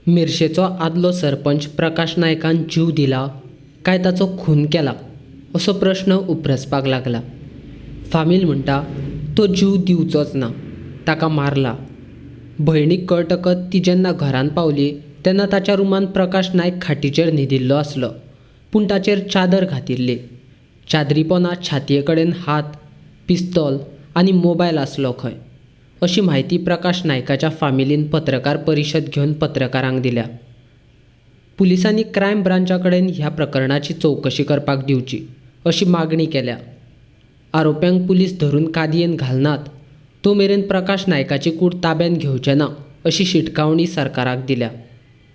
मिरशेचो आदलो सरपंच प्रकाश नायकान जीव दिला काय ताचो खून केला असो प्रश्न उपरसपाक लागला. फामील म्हणटा तो जीव दिवचोच ना, ताका मारला. भयणीक कळटकच ती जेन्ना घरान पावली तेन्ना ताच्या रुमान प्रकाश नायक खाटीचेर न्हिदिल्लो आसलो, पूण ताचेर चादर घातिल्ली. चादरी पोंदा छातये कडेन हात, पिस्तॉल आनी मोबायल आसलो खंय अशी म्हायती प्रकाश नायकाच्या फामिलीन पत्रकार परिशद घेवन पत्रकारांक दिल्या. पुलिसांनी क्रायम ब्रांचा कडेन ह्या प्रकरणाची चवकशी करपाक दिवची अशी मागणी केल्या. आरोप्यांक पुलीस धरून कादयेन घालनात तो मेरेन प्रकाश नायकाची कूड ताब्यात घेवचे ना अशी शिटकावणी सरकाराक दिल्या.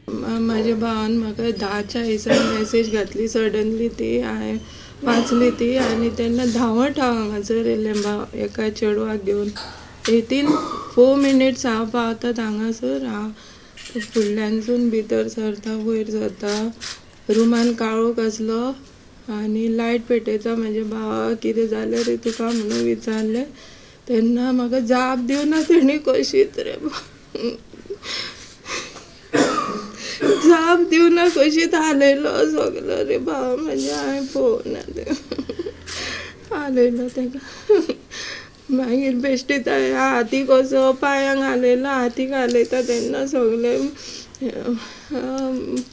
माझ्या भावान म्हाका 10:40 मॅसेज घातली. सडनली ती हांवें वाचली ती आनी तेन्ना धांवत हांगासर येयलें एका चेडवाक घेवन. विथीन 4 मिनिट्स हांव पावतात हांगासर. हांव फुडल्यानसून भितर सरता, वयर सरता. रुमान काळोख आसलो आनी लायट पेटयता. म्हाज्या भावाक कितें जालें रे तुका म्हणून विचारलें तेन्ना म्हाका जाप दिवना तेणी. कशीच रे जाप दिवना कशीच हालयलो सगलो रे भाव म्हणजे. हांवें पळोवना ते हालयलो ताका. मागीर बेश्टीत हातीक कसो पांयांक हालयलो. हातीक हालयता तेन्ना सगळे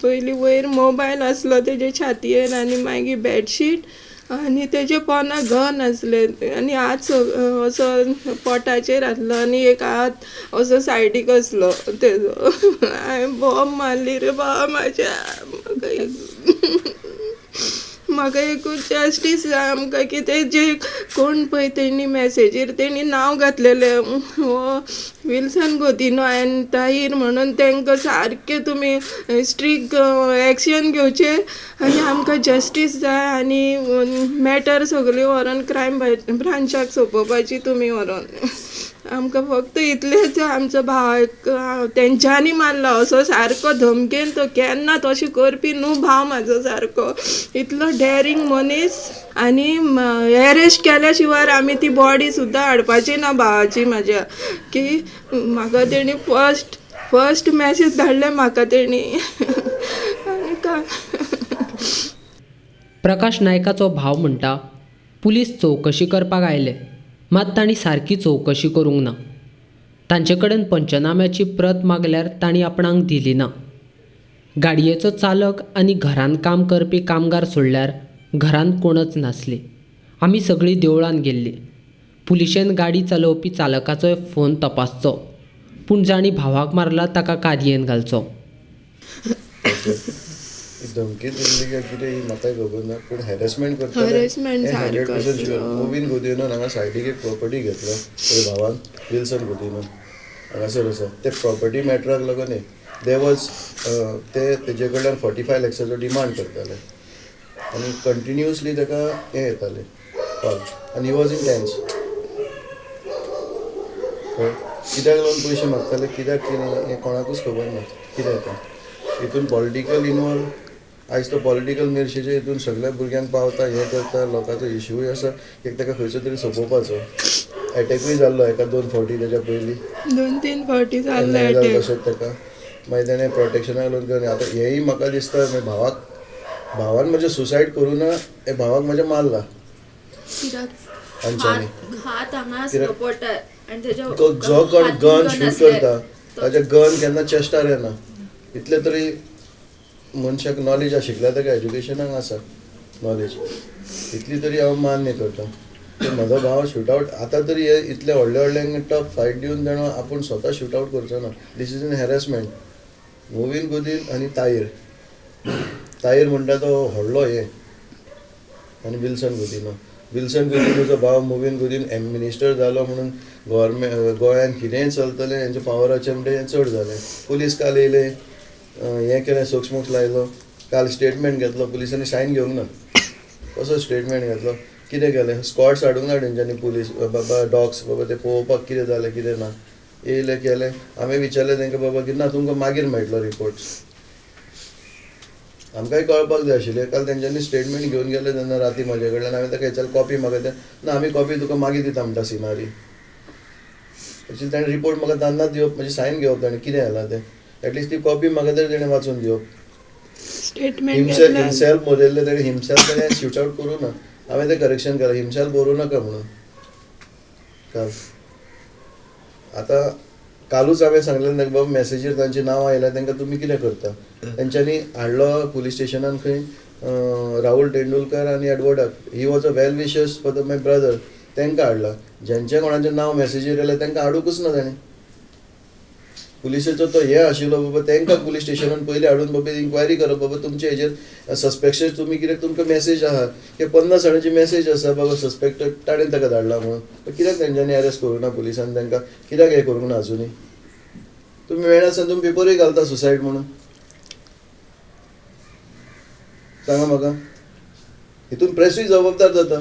पयलीं वयर मोबायल आसलो तेजे छातयेर आनी मागीर बेडशीट आनी तेजे पोंदा गन आसले आनी हात असो पोटाचेर आसलो आनी एक हात असो सायडीक आसलो तेजो. हांवें बॉम्ब मारली रे बाबा म्हाज्या. म्हाका एकूच जस्टीस जाय आमकां. कितें जे कोण पळय तेणी मॅसेजीर तेणी नांव घातलेलें हो विल्सन गोतिनो एन ताहीर म्हणून. तांकां सारकें तुमी स्ट्रीक्ट एक्शन घेवचें आनी आमकां जस्टीस जाय आनी मॅटर सगळी व्हरोन क्रायम ब्रांचाक सोंपोवपाची तुमी व्हरोन. आमकां फक्त इतलेंच जाय. आमचो भावाक तेंच्यांनी मारला असो सारको धमकेन. तो केन्ना तशें करपी न्हू भाव म्हाजो सारको. इतलो डॅरिंग मनीस आनी एरेस्ट केल्या शिवाय आमी ती बॉडी सुद्दां हाडपाची ना भावाची म्हाज्या. की म्हाका तेणी फर्स्ट मॅसेज धाडले म्हाका तेणी आनी काय. प्रकाश नायकाचो भाव म्हणटा पुलीस चवकशी करपाक आयले, मात तांणी सारकी चवकशी करूंक ना. तांचे कडेन पंचनाम्याची प्रत मागल्यार तांणी आपणाक दिली ना. गाडयेचो चालक आनी घरान काम करपी कामगार सोडल्यार घरांत कोणच नासली. आमी सगळीं देवळान गेल्लीं. पुलिशेन गाडी चलोवपी चालकाचोय फोन तपासचो, पूण जाणी भावाक मारला ताका कादयेन घालचो. धमकी दिल्ली काय कितें म्हाका खबर ना, पूण हॅरेसमेंट करता. हॅरेसमेंट सारको. मुवीन गोतिनो हांगा सायडीक एक प्रॉपर्टी घेतलो त्या भावान, विल्सन गोतिनो हांगासर आसा. ते प्रॉपर्टी मॅटराक लागून दे वॉज तेजे कडल्यान 45 लॅक्साचो डिमांड करताले आनी कंटिन्युअसली ताका हे येताले कॉल आनी ही वॉज इन टेन्स. कित्याक लागून पयशे मागताले, कित्याक कितें हें कोणाकूच खबर ना कितें जाता. हितून पॉलिटिकल इनवॉल्व. आयज तो पॉलिटिकल मिरशेचे हितून सगळ्या भुरग्यांक पावता, हें करता. लोकांचो इश्यूय आसा एक ताका खंयचो तरी सोंपोवपाचो. एटॅकूय जाल्लो एका 2 फावटी तेच्या पयलीं 2-3 फावटी जाल्लो एटॅक. तशेंच ताका मागीर ताणें प्रोटेक्शनाक लागून घेवन आतां हेंय म्हाका दिसता भावान म्हजें सुसायड करूं ना, हे भावाक म्हज्या मारला तांच्यांनी. तो जो कोण गन शूट करता ताजें गन केन्ना चेस्टार येना. इतले तरी मनशाक नॉलेज शिकल्या ताका एज्युकेशनाक आसा नॉलेज, इतली तरी हांव मान्य करता. म्हजो भाव शूटआवट आतां तरी हे इतले व्हडले टफ फायट दिवन जाणा आपूण स्वता शूटआवट करचो ना. This is in harassment. मुवीन गोदीन आनी ताहीर म्हणटा तो व्हडलो हे आनी विल्सन गोतिनोचो भाव मुवीन गोदीन मिनिस्टर जालो म्हणून गोंयांत कितेंय चलतलें हेंच्या पावराचें म्हणटा हें चड जालें. पुलीस काल येयले, हें केलें, सोक्समोक्स लायलो. काल स्टेटमेंट घेतलो पुलिसांनी, सायन घेवंक ना. कसो स्टेटमेंट घेतलो, कितें केलें, स्क्वॉड्स हाडूंक ना तेंच्यांनी पुलीस बाबा डॉग्स बाबा ते पळोवपाक कितें जालें कितें ना. येयले केलें. हांवें विचारलें तांकां बाबा कितें ना तुमकां मागीर मेळटलो रिपोर्ट्स. आमकांय कळपाक जाय आशिल्लें. काल तेंच्यांनी स्टेटमेंट घेवन गेले तेन्ना राती म्हाजे कडल्यान हांवें ताका विचारलें कॉपी म्हाका तें ना, आमी कॉपी तुका मागीर दिता म्हणटा सिनारी. एक्चुअली ताणें रिपोर्ट म्हाका तेन्नाच दिवप, म्हजी सायन घेवप ताणें कितें जालां तें. ॲटलिस्ट ती कॉपी म्हाका तरी तेणें वाचून दिवप. स्टेटमेंट हिमसेल्फ बरयल्लें तेणें हिमसेल्फ तेणें शूट आउट करूं ना. हांवें तें करेक्शन केलां हिमसेल्फ बरोवं नाका म्हणून. काल आतां कालूच हांवें सांगलें ताका बाबा मॅसेजीर तांचें नांव आयलां तांकां तुमी कितें करता. तेंच्यांनी हाडलो पुलीस स्टेशनान खंय राहुल तेंडुलकर आनी एडवर्डाक. He was a well wishers for my brother. तांकां हाडला. ज्यांचें कोणाचें नांव मॅसेजीर येयलें तांकां हाडूंकच ना ताणें. पुलिसेचो तो हे आशिल्लो बाबा तांकां पुलीस स्टेशनान पयलीं हाडून बाबा इन्क्वायरी करप बाबा तुमचे हेजेर सस्पेक्शन तुमी कित्याक तुमकां मॅसेज आहा की 50 जाणांची मॅसेज आसा बाबा सस्पेक्टेड ताणें ताका धाडला म्हणून. कित्याक तेंच्यांनी अरेस्ट करूं ना पुलिसान तांकां कित्याक हें करूंक ना अजुनूय. तुमी मेळनासतना तुमी पेपरूय घालता सुसायड म्हणून. सांगा म्हाका हितून प्रेसूय जबाबदार जाता.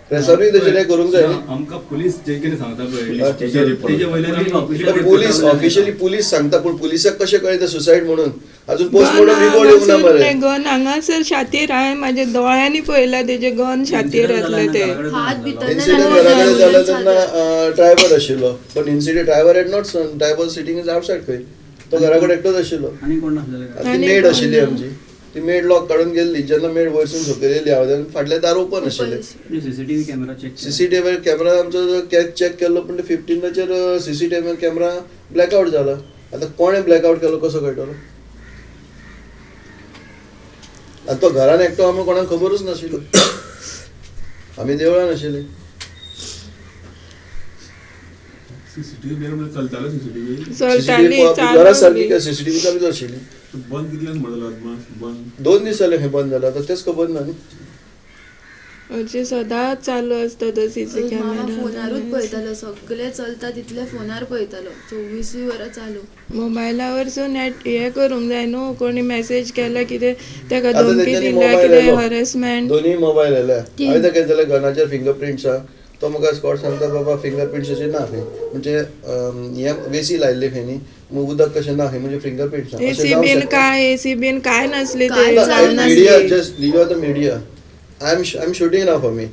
प्रेसारूय तेजेर हें करूंक जाय न्ही. आमकां पुलीस जे कितें सांगता पळय पुलीस ऑफिशियली पुलीस सांगता पूण पुलिसाक कशें कळटा सुसायड म्हणून. अजून पोस्टमॉर्टम रिपोर्ट येवंक ना मरे. गन हांगासर छातीर हांवें म्हाज्या दोळ्यांनी पळयलां तेजे गन छातीर येतले ते. इन्सिडेंट घरा कडेन जालो तेन्ना ड्रायव्हर आशिल्लो पण incident driver at not driver sitting is outside खंय. तो घरा कडेन एकटोच आशिल्लो. आनी कोण नासलेले ती मेड आशिल्ली आमची. ती मेड लॉक काडून गेल्ली. जेन्ना मेड वयरसून सकयल येयली हांवें फाटले दार ओपन आशिल्ले. CCTV camera check CCTV camera आमचो चेक केल्लो पण 15 सीसीटीव्ही कॅमेरा ब्लॅकआउट जाला. आतां कोणें ब्लॅकआउट केलो कसो कळटलो. आनी तो घरान एकटो आमी कोणाक खबरूच नाशिल्लो. आमी देवळान आशिल्ले. सीसीटीव्ही चलतालो सीसीटीव्ही चलताली घरा सारकी काय सीसीटीव्ही चालूच आशिल्ली. बंद कितल्याक म्हणलो बंद 2 दीस जाले खंय बंद जाला. आतां तेच खबर ना न्ही. हरशी सदांच चालू आसता तो सीसी मामा कॅमेरा. फोनारूच पळयतालो सगळे चलता तितले फोनार पळयतालो 24 वरां चालू. मोबायलावरसून हे करूंक जाय न्हू. कोणी मेसेज केला कितें ताका आतां धमकी तेंच्यांनी दिल्या मोबायल कितें येयलो. हरेसमेंट. दोनूय मोबायल येयले. हांवें ताका कितें जालें गनाचेर फिंगरप्रिंट्स आहा. तो म्हाका स्कॉट सांगता बाबा फिंगरप्रिंट्साचेर ना खंय म्हणजे हे वेसी लायल्ले खंय न्ही मग उदक कशें ना खंय म्हणजे फिंगरप्रिंट्स एसीबीन काय नसली media just leave out the media. I'm shooting now for me.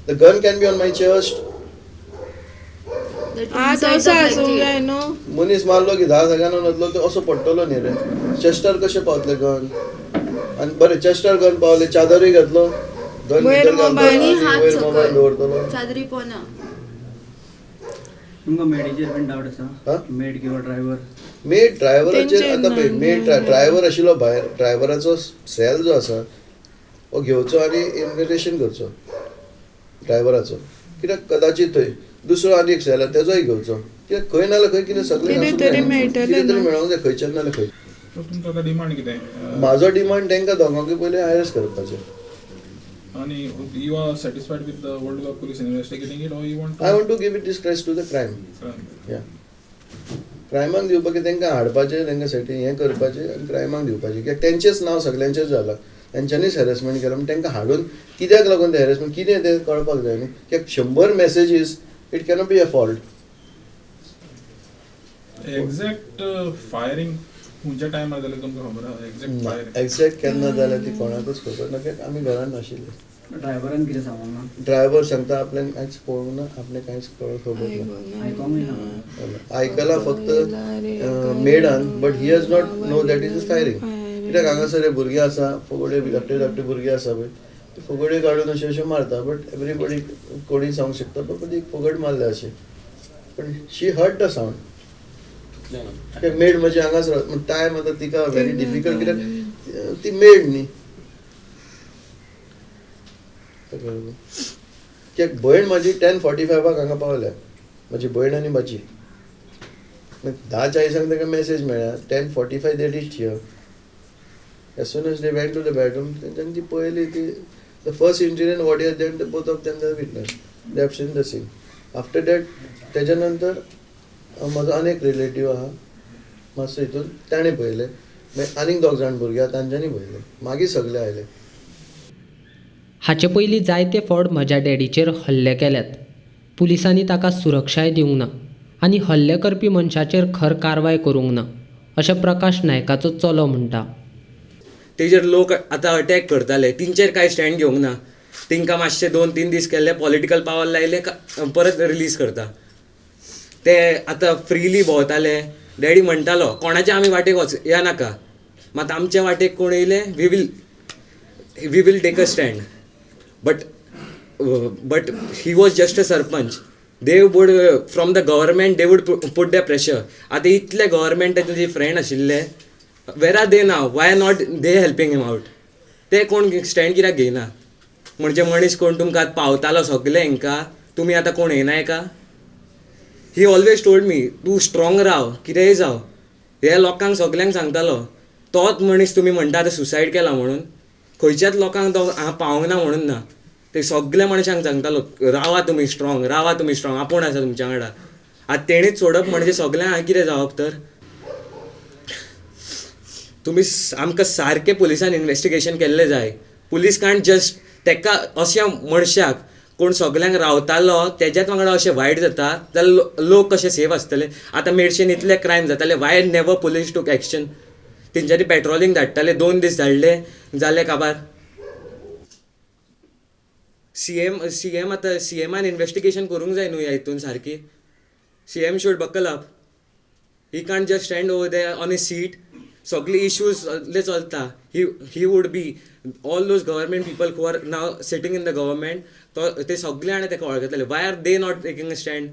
The gun can be on my chest. तसो आसूंक जाय न्हू. मनीस मारलो की 10 सेकंदान वतलो तो असो पडटलो न्ही रे. चेस्टार कशें पावतले गन. आनी बरें चेस्टार गन पावले चादरूय घातलो गन वयर वयर मोबायल दवरतलो. चादरी पोना तुमकां मेडीचेर पण डावट आसा मेड किंवा ड्रायव्हर. मेड ड्रायव्हराचेर आतां पळय मेड ड्रायव्हर आशिल्लो भायर ड्रायव्हराचो सेल जो आसा हो घेवचो आनी इन्व्हेस्टिगेशन करचो ड्रायव्हराचो. कित्याक कदाचित थंय दुसरो आनी एक सेल तेजोय घेवचो. कित्याक खंय नाल्यार खंय कितें सगळें कितें तरी मेळोंक जाय खंयच्यान नाल्यार खंय. तुमचो आतां डिमांड कितें म्हाजो डिमांड तांकां दोगांकूय पयलीं अरेस्ट करपाचें. आनी you are satisfied with the world of police investigating it or you want I want to give it this crest to the crime. क्रायमाक दिवपाक तांकां हाडपाचें तांकां सेटी हें करपाचें आनी क्रायमाक दिवपाचें. कित्याक तेंचेंच नांव सगळ्यांचेंच जालां. तेंच्यांनीच हॅरेसमेंट केलां म्हणून तांकां हाडून कित्याक लागून तें हॅरेसमेंट कितें तें कळपाक जाय न्ही. कित्याक 100 messages it cannot be a fault. Exact firing खंयच्या टायमार जालें तुमकां खबर आहा एक्झॅक्ट फायरिंग एक्झॅक्ट केन्ना जाल्यार ती कोणाकूच खबर ना कित्याक आमी घरान नाशिल्ले. ड्रायव्हरान कितें सांगना ड्रायव्हर सांगता आपल्यान कांयच पळोवंक ना आपलें कांयच खबर ना. आयकोंकूय ना. आयकलां फक्त मेडान but he has not know that is firing. कित्याक हांगासर हे भुरगे आसा फुगड्यो धाकटे भुरगे आसा पळय ते फुगड्यो काडून अशें मारता. बट एवरीबडी कोणी सांगूंक शकता बाबा ती फुगड मारल्या अशें. पण शी हर्ट द सावंड. कित्याक मेड म्हणजे हांगासर टायम आतां तिका व्हेरी डिफिकल्ट कित्याक ती मेड न्ही. कित्याक भयण म्हाजी 10:45 हांगा पावल्या. म्हाजी भयण आनी भाची 10:40 ताका मेसेज मेळ्ळ्या 10:45 they reached here. As soon as they went to the bedroom, then ती पळयली ती the first incident what is then both of them they witnessed. They have seen the scene. After that तेच्या नंतर म्हाजो आनीक relative आहा मातसो हितून ताणें पळयलें मागीर आनीक 2 जाण भुरगे आहा तांच्यांनी पळयलें मागीर सगळे आयले. हाचे पयलीं जायते फावट म्हज्या डॅडीचेर हल्ले केल्यात. पुलिसांनी ताका सुरक्षाय दिवंक ना आनी हल्ले करपी मनशाचेर खर कारवाय करूंक ना अशें प्रकाश नायकाचो चलो म्हणटा. तेजेर लोक आतां अटॅक करताले तेंचेर कांय स्टँड घेवंक ना. तेंकां मातशे 2-3 दीस केल्ले पॉलिटिकल पावर लायले परत रिलीज करता. ते आतां फ्रिली भोंवताले डॅडी म्हणटालो कोणाच्या आमी वाटेक या नाका, मात आमच्या वाटेक कोण येयले we will take a stand. But he was just a sarpanch. They would from the government they would put the pressure. आतां इतले गव्हर्मेंटाचे जे फ्रेंड आशिल्ले, where are they now, why not they helping him out? ते कोण stand कित्याक घेयना? म्हणजे मनीस कोण तुमकां पावतालो सगळे हांकां, तुमी आतां कोण येनाय का? ही ऑलवेज टोल्ड मी तूं स्ट्रॉंग राव, कितेंय जाव. हे लोकांक सगल्यांक सांगतालो. तोच मनीस तुमी म्हणटा आतां सुसायड केला म्हणून, खंयच्याच लोकांक तो पावूंक ना म्हणून ना, ते सगळ्या मनशांक सांगतालो रावा तुमी स्ट्रॉंग, रावा तुमी स्ट्रॉंग, आपूण आसा तुमच्या वांगडा. आतां तेणीच सोडप म्हणजे सगळ्यांक हांवें कितें जावप तर? तुमी आमकां सारकें पुलिसान इन्व्हेस्टिगेशन केल्लें जाय. पुलीस कांट जस्ट तेका अशा मनशाक कोण सगल्यांक रावतालो तेज्याच वांगडा अशें वायट जाता जाल्यार लोक कशे सेफ आसतले? आतां मेडशेन इतले क्रायम जाताले, वाय नेवर पुलीस टूक एक्शन? तेंच्यांनी पेट्रोलिंग धाडटाले, 2 दीस धाडले, जाले काबार. सीएम आतां सीएमान इन्व्हेस्टिगेशन करूंक जाय न्हू ह्या हितून सारकी. CM should buckle up. He can't just stand over there on a seat. सगळे इश्यूज चलता. He would be all those government people who are now sitting in the government, ते सगळे आनी ताका वळखतले. Why are they not taking a stand?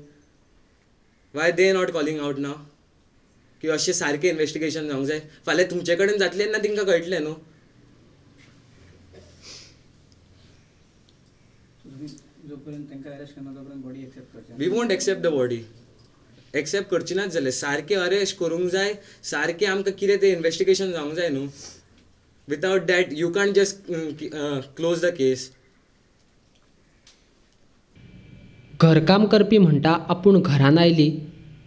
Why they not calling out now की अशें सारकें इन्व्हेस्टिगेशन जावंक जाय? फाल्यां तुमचे कडेन जातलें ना तांकां कळटलें न्हू. जोपर्यंत तांकां अरेस्ट करना तोपर्यंत बॉडी एक्सेप्ट करची. We won't accept the body. Accept करची नाच जाल्यार सारकें अरेस्ट करूंक जाय, सारकें आमकां कितें तें इन्व्हेस्टिगेशन जावंक जाय न्हू. Without that you can't just close the case. घरकाम करपी म्हणटा आपूण घरान आयली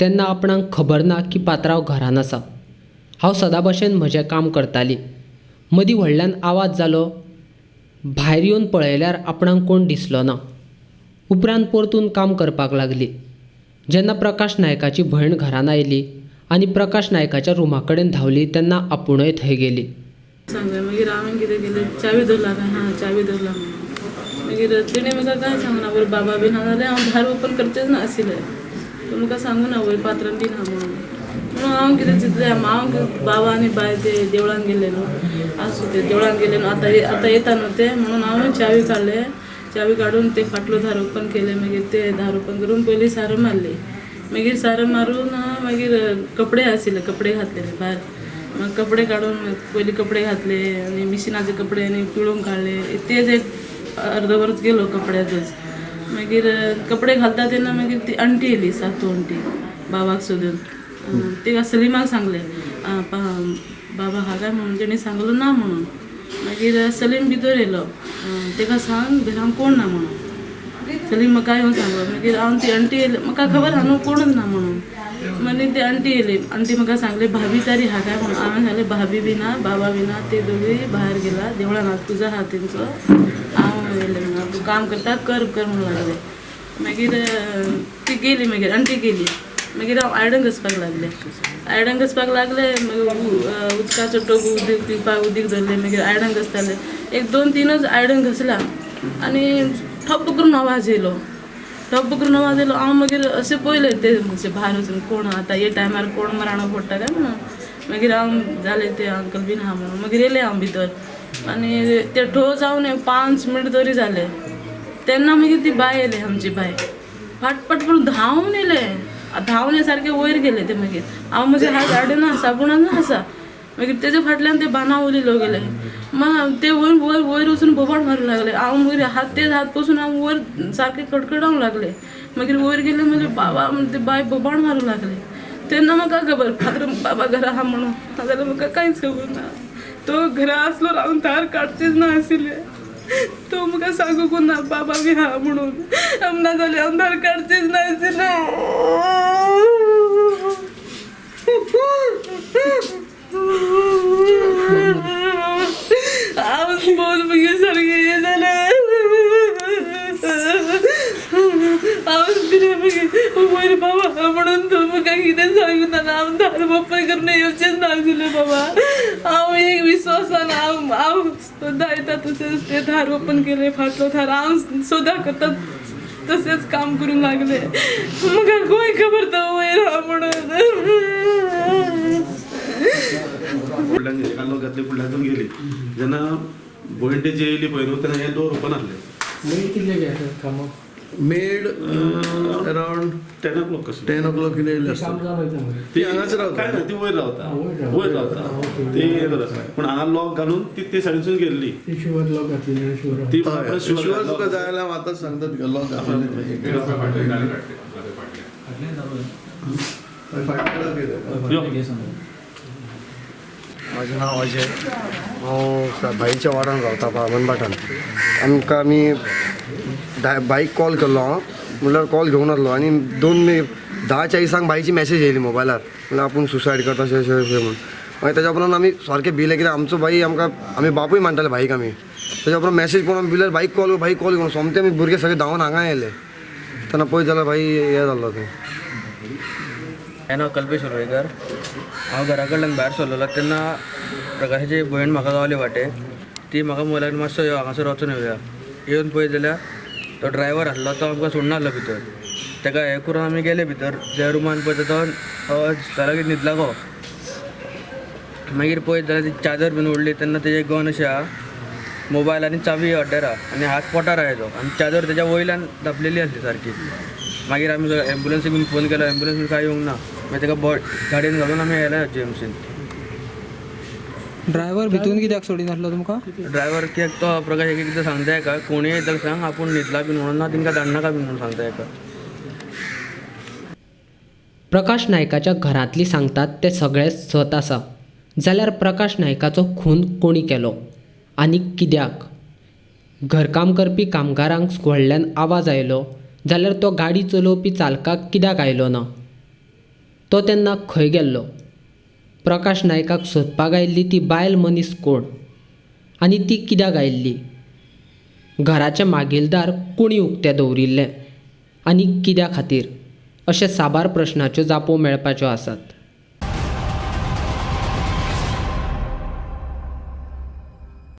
तेन्ना आपणाक खबर ना की पात्रांव घरान आसा. हांव सदां भशेन म्हजें काम करताली. मदीं व्हडल्यान आवाज जालो. भायर येवन पळयल्यार आपणाक कोण दिसलो ना. उपरांत परतून काम करपाक लागली. जेन्ना प्रकाश नायकाची भयण घरान आयली आनी प्रकाश नायकाच्या रुमा कडेन धांवली तेन्ना आपुणूय थंय गेली. सांगलें मागीर हांवें कितें केलें, चावी दवरला काय? हां चावी दवरला म्हणून. मागीर तिणें म्हाका कांय सांगना. वयर बाबा बीन हा जाल्यार हांव भायर ओपन करचेंच ना आशिल्लें. तो म्हाका सांगूं ना वयर पात्रांव बीन हा म्हणून हांव कितें चिंतलें, हांव बाबा आनी बाय ते देवळान गेल्ले न्हू, आसूं ते देवळान गेले न्हू, आतां येता न्हू ते म्हणून हांवें चावी काडले. चावी काडून ते फाटलो दार ओपन केले. मागीर ते दार ओपन करून पयलीं सारो मारली. मागीर सारो मारून मागीर कपडे आशिल्ले, कपडे घातलेले भायर. मग कपडे काडून पयलीं कपडे घातले आनी मिशिनाचे कपडे आनी पिळून काडले. तेच एक अर्द वरच गेलो कपड्यातच. मागीर कपडे घालता तेन्ना मागीर ती आंटी येयली, सातू आंटी, बाबाक सोदून. तिका सलिमाक सांगलें बाबा हा काय म्हणून. तेणी सांगलो ना म्हणून. मागीर सलीम भितर येयलो. तेका सांग घरान कोण ना म्हणून. सलीम म्हाका येवन सांगलो. मागीर हांव ती आंटी येयली, म्हाका खबर आहा न्हू कोणूच ना म्हणून. मागीर ती आंटी येयली. आंटी म्हाका सांगले भाभी तरी हा काय म्हणून. हांवें सांगलें भाभी बी ना, बाबा बी ना, ते दोगूय भायर गेला देवळान. हात तुजो हात तेंचो. हांव येयलें म्हणून. तूं काम करता कर म्हणून लागलें. मागीर ती गेली. मागीर आंटी गेली. मागीर हांव आयडन घासपाक लागलें. आयडन घासपाक लागलें. मागीर उदकाचो टोप उदीक पिवपाक उदीक धरलें. मागीर आयडन घासतालें. 1-2-3च आयडन घासलां आनी ठप्प करून आवाज येयलो. ठप्प करून आवाज येयलो. हांव मागीर अशें पयलें ते अशें भायर वचून कोण आतां हे टायमार कोण मराणो पडटा काय म्हणून. मागीर हांव जालें ते अंकल बीन आहा म्हणून. मागीर येयलें हांव भितर आनी ते ठो जावन 5 मिनट तरी जाले. तेन्ना मागीर ती बाय येयली, आमची बाय. फाटफाट करून धांवून येयलें. धांवून ये सारकें वयर गेले ते. मागीर हांव म्हजे हात हाडना, साबणान आसा. मागीर तेजे फाटल्यान ते बांदावली लोक गेले. मग ते वयर वचून बोबाड मारूंक लागले. हांव वयर हात पसून हांव वयर सारकें कडकडावंक लागले. मागीर वयर गेले म्हणजे बाबा ते बाय बोबाड मारूंक लागले. तेन्ना म्हाका खबर फातर बाबा घरा आहा म्हणून. जाल्यार म्हाका कांयच खबर ना. तो घरा आसलो हांव दार काडचेंच ना आशिल्लें. तो म्हाका सांगूंक ना बाबा बी आहा म्हणून. ना जाल्यार हांव दार काडचेंच ना आशिल्लें. हांव बोल मागीर सारकें हें जालें. हांव कितें मागीर वयर बाबा म्हणून तो म्हाका कितें सांगूं ना. हांव दार ओपन करून येवचेंच ना आशिल्लें बाबा. हांव एक विश्वासान हांव सदां येता तशेंच ते दार ओपन केलें. फाटलो दार हांव सदां करता तशेंच काम करूंक लागलें. म्हाका खंय खबर तो वयर आहा म्हणून. फुडल्यान एका लोक घातली फुडल्यान गेली जेन्ना भयण तेजी येयली पळय न्हू तेन्ना हे डोर ओपन आसले मेड अराउंड 10 o'clock कसं 10 o'clock कितें येयली आसता ती हांगाच रावता काय ना ती वयर रावता ती हे करता पूण हांगा लॉक घालून ती ते सायडीसून गेल्ली ती शुअर तुका जाय जाल्यार हांव आतांच सांगता तुका लॉक माझें नांव अजय हांव बाईच्या वाड्यान रावता पामनबाटान आमी बाईक कॉल केल्लो हांव म्हणल्यार कॉल घेवन आसलो आनी 10:40 बाईची मॅसेज येयली मोबायलार म्हणल्यार आपूण सुसायड करता अशें म्हणून मागीर तेज्या उपरांत आमी सारकें भिले कित्याक आमचो बाई आमी बापूय मानताले बाईक आमी तेज्या उपरांत मॅसेज पळोवन आमी भिले बाईक कॉल घेवन सोमते आमी भुरगे सगळे धांवन हांगा येयले तेन्ना पळयत जाल्यार बाई हें जाल्लो तो हांवें नांव कल्पेश उर्वेकर हांव घरा कडल्यान भायर सरलेलो तेन्ना प्रकाशाची भयण म्हाका गावली वाटे ती म्हाका मोबायलार मातसो यो हांगासर वचून येवया येवन पळयत जाल्यार तो ड्रायव्हर आसलो तो आमकां सोडून आसलो भितर ताका हें करून आमी गेले भितर त्या रुमान पळयता तो दिसतालो की न्हिदला गो मागीर पळयत जाल्यार ती चादर बीन उडली तेन्ना तेजे गन अशें आहा मोबायल आनी चावी हड्ड्यार आहा आनी हात पोटार आहा तो आनी चादर तेज्या वयल्यान धापलेली आसली सारकी मागीर आमी एम्बुलन्सीक बीन फोन केलो एम्बुलन्स बीन कांय येवंक ना मागीर ताका गाडयेन घालून आमी येयले जीएमसीन ड्रायव्हर भितून कित्याक सोडी नासलो तुमकां ड्रायव्हर कित्याक तो प्रकाश एक एकदां सांगता हेका कोणूय येता सांग आपूण न्हिदला बीन म्हणून ना तांकां धाडनाका बीन म्हणून सांगता हेका प्रकाश नायकाच्या घरांतली सांगतात ते सगळे सत आसा जाल्यार प्रकाश नायकाचो खून कोणी केलो आनी कित्याक घरकाम करपी कामगारांक व्हडल्यान आवाज आयलो जाल्यार तो गाडी चलोवपी चालकाक कित्याक आयलो ना तो तेन्ना खंय गेल्लो प्रकाश नायकाक सोदपाक आयिल्ली ती बायल मनीस कोण आनी ती कित्याक आयिल्ली घराचें मागीलदार कोणी उक्तें दवरिल्लें आनी कित्या खातीर अशे साबार प्रश्नाच्यो जापो मेळपाच्यो आसात.